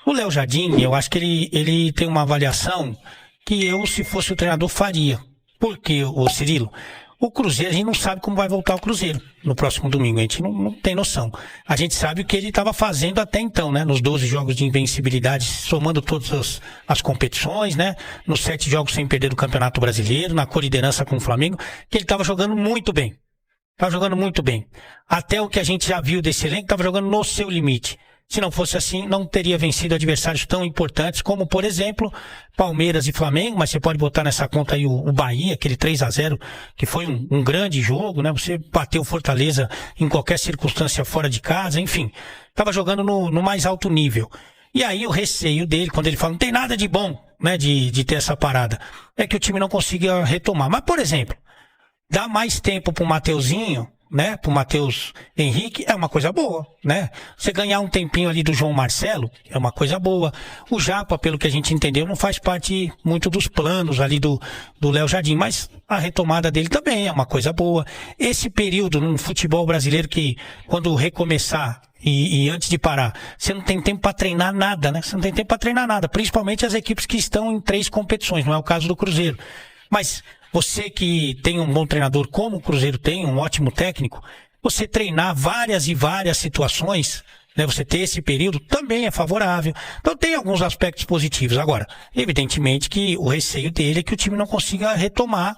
O Léo Jardim, eu acho que ele tem uma avaliação que eu, se fosse o treinador, faria. Por quê, ô Cirilo? O Cruzeiro, a gente não sabe como vai voltar o Cruzeiro no próximo domingo, a gente não tem noção. A gente sabe o que ele estava fazendo até então, né? Nos 12 jogos de invencibilidade, somando todas as competições, né? Nos 7 jogos sem perder do Campeonato Brasileiro, na coliderança com o Flamengo, que ele estava jogando muito bem. Estava jogando muito bem. Até o que a gente já viu desse elenco, estava jogando no seu limite. Se não fosse assim, não teria vencido adversários tão importantes como, por exemplo, Palmeiras e Flamengo, mas você pode botar nessa conta aí o Bahia, aquele 3-0, que foi um grande jogo, né? Você bateu Fortaleza em qualquer circunstância fora de casa, enfim. Estava jogando no mais alto nível. E aí o receio dele, quando ele fala, não tem nada de bom, né, de ter essa parada, é que o time não consiga retomar. Mas, por exemplo, dá mais tempo pro Mateuzinho, né, pro Matheus Henrique, é uma coisa boa, né? Você ganhar um tempinho ali do João Marcelo, é uma coisa boa. O Japa, pelo que a gente entendeu, não faz parte muito dos planos ali do Léo Jardim, mas a retomada dele também é uma coisa boa. Esse período no futebol brasileiro que, quando recomeçar e antes de parar, você não tem tempo para treinar nada, né? Você não tem tempo para treinar nada, principalmente as equipes que estão em 3 competições, não é o caso do Cruzeiro. Mas você que tem um bom treinador, como o Cruzeiro tem, um ótimo técnico, você treinar várias e várias situações, né, você ter esse período, também é favorável. Então tem alguns aspectos positivos. Agora, evidentemente que o receio dele é que o time não consiga retomar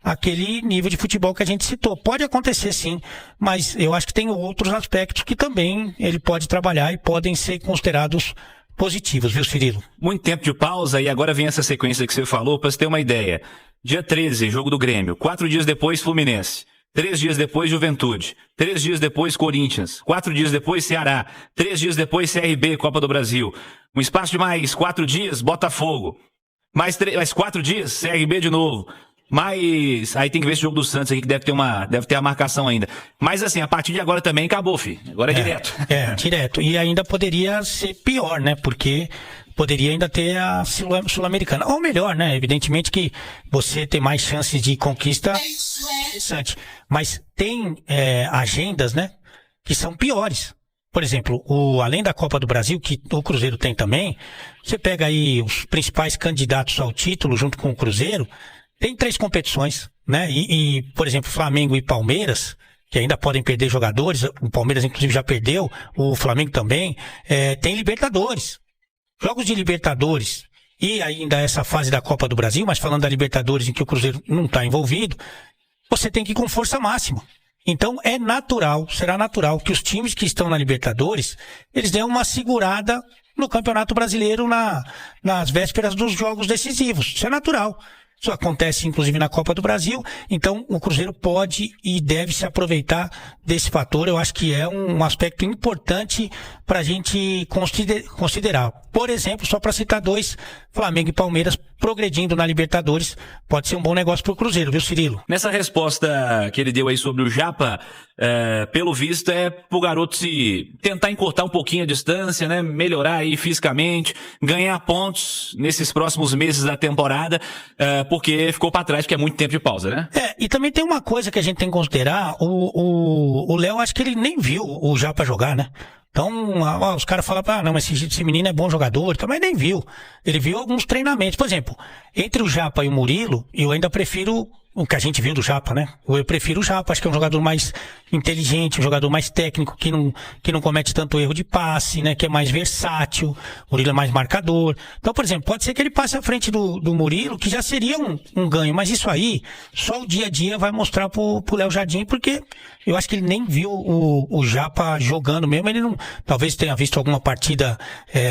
aquele nível de futebol que a gente citou. Pode acontecer sim, mas eu acho que tem outros aspectos que também ele pode trabalhar e podem ser considerados positivos, viu, Cirilo? Muito tempo de pausa e agora vem essa sequência que você falou, para você ter uma ideia. Dia 13, jogo do Grêmio. 4 dias depois, Fluminense. 3 dias depois, Juventude. 3 dias depois, Corinthians. 4 dias depois, Ceará. 3 dias depois, CRB, Copa do Brasil. Um espaço de mais 4 dias, Botafogo. Mais 4 dias, CRB de novo. Mas aí tem que ver esse jogo do Santos aqui, que deve ter a marcação ainda. Mas assim, a partir de agora também acabou, filho. Agora é direto. Direto. E ainda poderia ser pior, né? Porque poderia ainda ter a Sul-Americana. Ou melhor, né? Evidentemente que você ter mais chances de conquista é interessante. Mas tem agendas, né? Que são piores. Por exemplo, além da Copa do Brasil, que o Cruzeiro tem também, você pega aí os principais candidatos ao título junto com o Cruzeiro, tem 3 competições, né? E, por exemplo, Flamengo e Palmeiras, que ainda podem perder jogadores, o Palmeiras inclusive já perdeu, o Flamengo também, tem Libertadores. Jogos de Libertadores e ainda essa fase da Copa do Brasil, mas falando da Libertadores em que o Cruzeiro não está envolvido, você tem que ir com força máxima. Então será natural que os times que estão na Libertadores, eles dêem uma segurada no Campeonato Brasileiro nas vésperas dos jogos decisivos. Isso é natural. Isso acontece, inclusive, na Copa do Brasil. Então, o Cruzeiro pode e deve se aproveitar desse fator. Eu acho que é um aspecto importante para a gente considerar. Por exemplo, só para citar 2, Flamengo e Palmeiras progredindo na Libertadores, pode ser um bom negócio para o Cruzeiro, viu, Cirilo? Nessa resposta que ele deu aí sobre o Japa, pelo visto é pro garoto se tentar encurtar um pouquinho a distância, né? Melhorar aí fisicamente, ganhar pontos nesses próximos meses da temporada, porque ficou para trás, porque é muito tempo de pausa, né? E também tem uma coisa que a gente tem que considerar, o Léo, acho que ele nem viu o Japa jogar, né? Então, os caras falam, não, mas esse menino é bom jogador, também nem viu. Ele viu alguns treinamentos. Por exemplo, entre o Japa e o Murilo, eu ainda prefiro o que a gente viu do Japa, né? Eu prefiro o Japa, acho que é um jogador mais inteligente, um jogador mais técnico, que não comete tanto erro de passe, né? Que é mais versátil, o Murilo é mais marcador. Então, por exemplo, pode ser que ele passe à frente do Murilo, que já seria um ganho, mas isso aí, só o dia a dia vai mostrar pro Léo Jardim, porque eu acho que ele nem viu o Japa jogando mesmo, ele não, talvez tenha visto alguma partida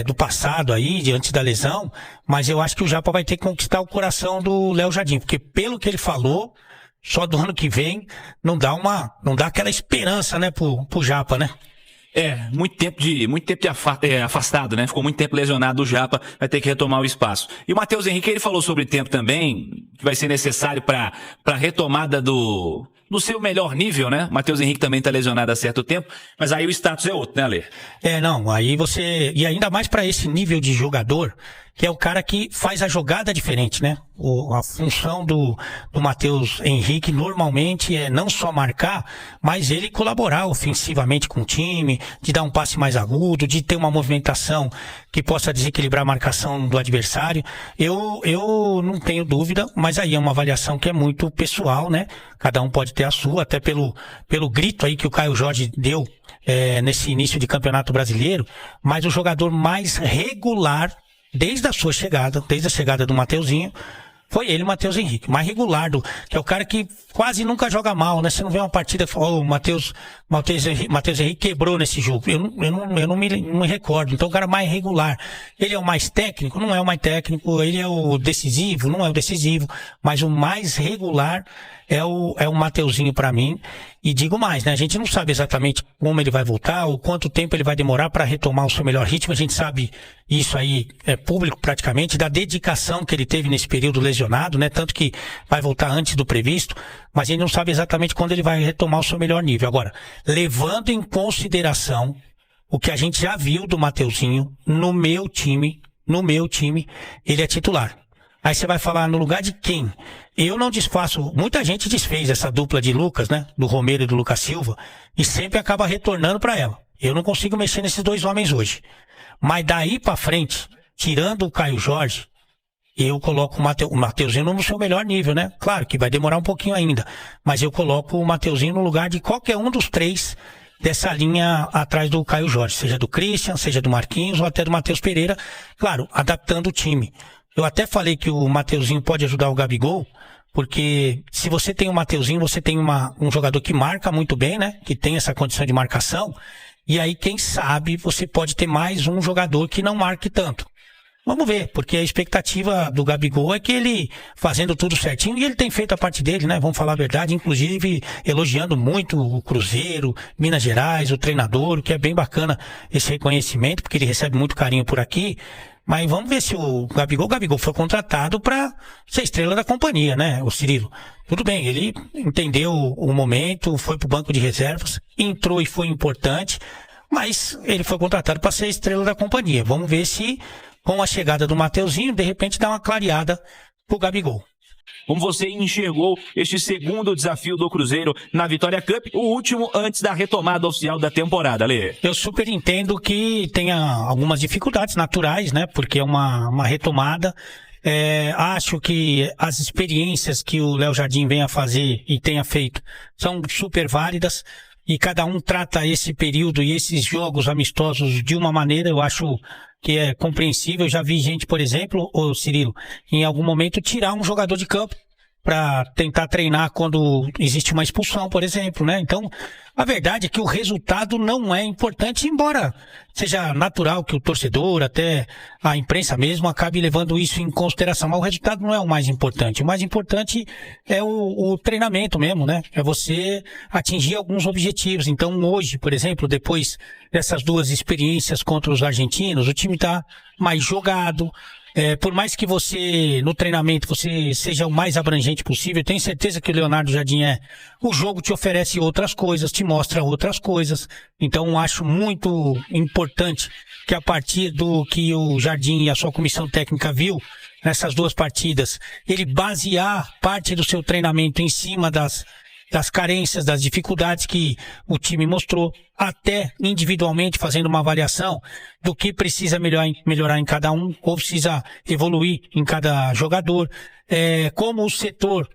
do passado aí, antes da lesão, mas eu acho que o Japa vai ter que conquistar o coração do Léo Jardim, porque pelo que ele falou, só do ano que vem não dá aquela esperança, né, pro Japa, né? Muito tempo afastado, né? Ficou muito tempo lesionado o Japa, vai ter que retomar o espaço. E o Matheus Henrique, ele falou sobre tempo também, que vai ser necessário para a retomada do no seu melhor nível, né? Matheus Henrique também tá lesionado há certo tempo, mas aí o status é outro, né, Ale? Não, aí você... E ainda mais para esse nível de jogador, que é o cara que faz a jogada diferente, né? A função do Matheus Henrique normalmente é não só marcar, mas ele colaborar ofensivamente com o time, de dar um passe mais agudo, de ter uma movimentação que possa desequilibrar a marcação do adversário. Eu não tenho dúvida, mas aí é uma avaliação que é muito pessoal, né? Cada um pode ter a sua, até pelo grito aí que o Caio Jorge deu nesse início de Campeonato Brasileiro, mas o jogador mais regular desde a sua chegada, desde a chegada do Mateuzinho, foi ele, Matheus Henrique, mais regular, que é o cara que quase nunca joga mal, né? Você não vê uma partida e fala, o Matheus Henrique quebrou nesse jogo. Eu não me recordo. Então o cara mais regular. Ele é o mais técnico? Não é o mais técnico. Ele é o decisivo? Não é o decisivo. Mas o mais regular é o Mateuzinho para mim. E digo mais, né? A gente não sabe exatamente como ele vai voltar, ou quanto tempo ele vai demorar para retomar o seu melhor ritmo. A gente sabe, isso aí é público praticamente, da dedicação que ele teve nesse período lesionado, né? Tanto que vai voltar antes do previsto, mas a gente não sabe exatamente quando ele vai retomar o seu melhor nível. Agora, levando em consideração o que a gente já viu do Mateuzinho, no meu time, ele é titular. Aí você vai falar no lugar de quem? Eu não desfaço, muita gente desfez essa dupla de Lucas, né? Do Romero e do Lucas Silva, e sempre acaba retornando para ela. Eu não consigo mexer nesses dois homens hoje. Mas daí para frente, tirando o Caio Jorge, eu coloco o Mateuzinho no seu melhor nível, né? Claro que vai demorar um pouquinho ainda, mas eu coloco o Mateuzinho no lugar de qualquer um dos três dessa linha atrás do Caio Jorge, seja do Christian, seja do Marquinhos ou até do Matheus Pereira, claro, adaptando o time. Eu até falei que o Mateuzinho pode ajudar o Gabigol, porque se você tem o Mateuzinho, você tem um jogador que marca muito bem, né? Que tem essa condição de marcação, e aí quem sabe você pode ter mais um jogador que não marque tanto. Vamos ver, porque a expectativa do Gabigol é que ele, fazendo tudo certinho, e ele tem feito a parte dele, né? Vamos falar a verdade, inclusive elogiando muito o Cruzeiro, Minas Gerais, o treinador, o que é bem bacana esse reconhecimento, porque ele recebe muito carinho por aqui. Mas vamos ver se o Gabigol foi contratado para ser estrela da companhia, né, o Cirilo? Tudo bem, ele entendeu o momento, foi pro banco de reservas, entrou e foi importante, mas ele foi contratado para ser estrela da companhia. Vamos ver se, com a chegada do Mateuzinho, de repente dá uma clareada pro Gabigol. Como você enxergou este segundo desafio do Cruzeiro na Vitória Cup, o último antes da retomada oficial da temporada, Lê? Eu super entendo que tenha algumas dificuldades naturais, né? Porque é uma retomada. Acho que as experiências que o Léo Jardim vem a fazer e tenha feito são super válidas. E cada um trata esse período e esses jogos amistosos de uma maneira, eu acho que é compreensível. Eu já vi gente, por exemplo, ô Cirilo, em algum momento tirar um jogador de campo para tentar treinar quando existe uma expulsão, por exemplo, né? Então, a verdade é que o resultado não é importante, embora seja natural que o torcedor, até a imprensa mesmo, acabe levando isso em consideração. Mas o resultado não é o mais importante. O mais importante é o treinamento mesmo, né? É você atingir alguns objetivos. Então, hoje, por exemplo, depois dessas duas experiências contra os argentinos, o time está mais jogado. Por mais que você, no treinamento, você seja o mais abrangente possível, eu tenho certeza que o Leonardo Jardim o jogo te oferece outras coisas, te mostra outras coisas. Então, acho muito importante que a partir do que o Jardim e a sua comissão técnica viu nessas duas partidas, ele basear parte do seu treinamento em cima das carências, das dificuldades que o time mostrou, até individualmente fazendo uma avaliação do que precisa melhorar em cada um, ou precisa evoluir em cada jogador, como o setor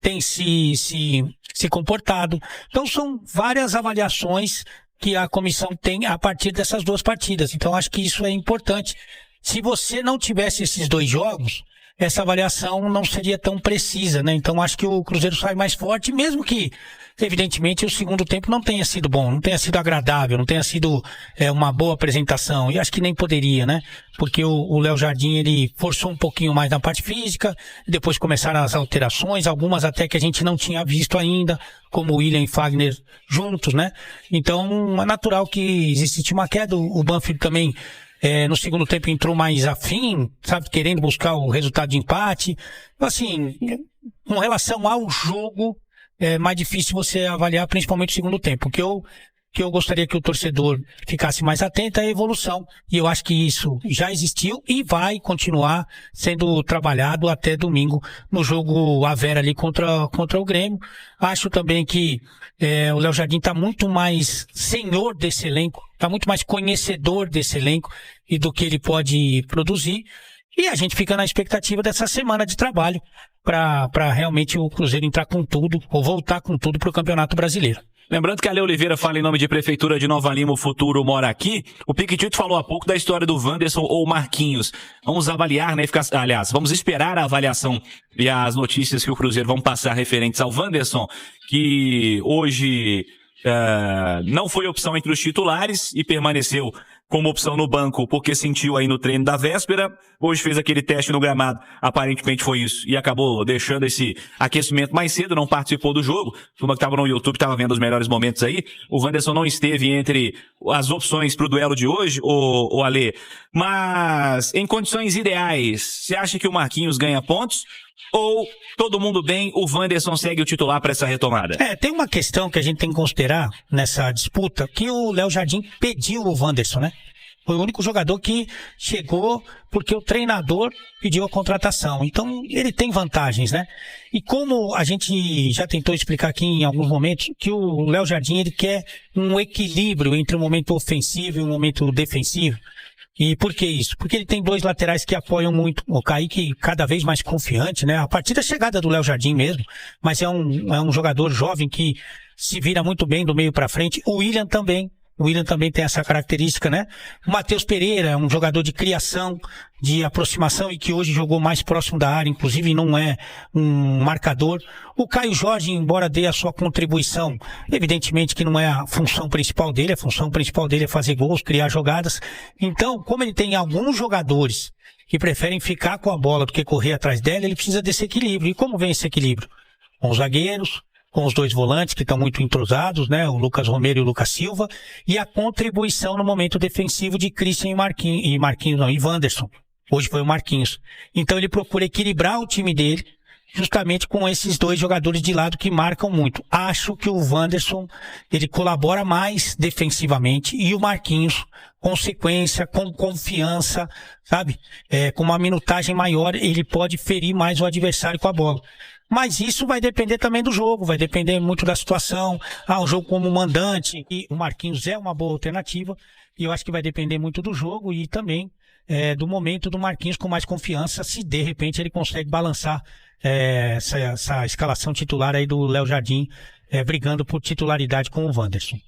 tem se comportado. Então são várias avaliações que a comissão tem a partir dessas duas partidas. Então acho que isso é importante. Se você não tivesse esses dois jogos, essa avaliação não seria tão precisa, né? Então acho que o Cruzeiro sai mais forte, mesmo que, evidentemente, o segundo tempo não tenha sido bom, não tenha sido agradável, não tenha sido uma boa apresentação. E acho que nem poderia, né? Porque o Léo Jardim, ele forçou um pouquinho mais na parte física, depois começaram as alterações, algumas até que a gente não tinha visto ainda, como o William e Fagner juntos, né? Então é natural que existe uma queda. O Banfield também no segundo tempo entrou mais afim, sabe, querendo buscar o resultado de empate. Assim, com relação ao jogo, é mais difícil você avaliar, principalmente o segundo tempo. O que eu gostaria que o torcedor ficasse mais atento é a evolução. E eu acho que isso já existiu e vai continuar sendo trabalhado até domingo no jogo à Vera ali contra o Grêmio. Acho também que o Léo Jardim está muito mais senhor desse elenco, está muito mais conhecedor desse elenco e do que ele pode produzir. E a gente fica na expectativa dessa semana de trabalho para realmente o Cruzeiro entrar com tudo, ou voltar com tudo para o Campeonato Brasileiro. Lembrando que a Ale Oliveira fala em nome de Prefeitura de Nova Lima, o futuro mora aqui. O Piquitito falou há pouco da história do Wanderson ou Marquinhos. Vamos avaliar, né? Vamos esperar a avaliação e as notícias que o Cruzeiro vão passar referentes ao Wanderson, que hoje não foi opção entre os titulares e permaneceu como opção no banco porque sentiu aí no treino da véspera. Hoje fez aquele teste no gramado, aparentemente foi isso, e acabou deixando esse aquecimento mais cedo, não participou do jogo. A turma que estava no YouTube estava vendo os melhores momentos aí. O Wanderson não esteve entre as opções para o duelo de hoje, o Ale. Mas em condições ideais, você acha que o Marquinhos ganha pontos? Ou todo mundo bem, o Wanderson segue o titular para essa retomada? Tem uma questão que a gente tem que considerar nessa disputa, que o Léo Jardim pediu o Wanderson, né? Foi o único jogador que chegou porque o treinador pediu a contratação. Então, ele tem vantagens, né? E como a gente já tentou explicar aqui em alguns momentos, que o Léo Jardim, ele quer um equilíbrio entre o momento ofensivo e o momento defensivo. E por que isso? Porque ele tem dois laterais que apoiam muito. O Kaique cada vez mais confiante, né? A partir da chegada do Léo Jardim mesmo, mas é um jogador jovem que se vira muito bem do meio para frente. O William também tem essa característica, né? O Matheus Pereira é um jogador de criação, de aproximação e que hoje jogou mais próximo da área, inclusive não é um marcador. O Caio Jorge, embora dê a sua contribuição, evidentemente que não é a função principal dele, a função principal dele é fazer gols, criar jogadas. Então, como ele tem alguns jogadores que preferem ficar com a bola do que correr atrás dela, ele precisa desse equilíbrio. E como vem esse equilíbrio? Com os zagueiros, com os dois volantes que estão muito entrosados, né? O Lucas Romero e o Lucas Silva, e a contribuição no momento defensivo de Christian e Wanderson. Hoje foi o Marquinhos. Então ele procura equilibrar o time dele justamente com esses dois jogadores de lado que marcam muito. Acho que o Wanderson, ele colabora mais defensivamente e o Marquinhos, com sequência, com confiança, sabe? Com uma minutagem maior, ele pode ferir mais o adversário com a bola. Mas isso vai depender também do jogo, vai depender muito da situação. Um jogo como mandante, e o Marquinhos é uma boa alternativa, e eu acho que vai depender muito do jogo e também do momento do Marquinhos com mais confiança, se de repente ele consegue balançar essa escalação titular aí do Léo Jardim, brigando por titularidade com o Wanderson.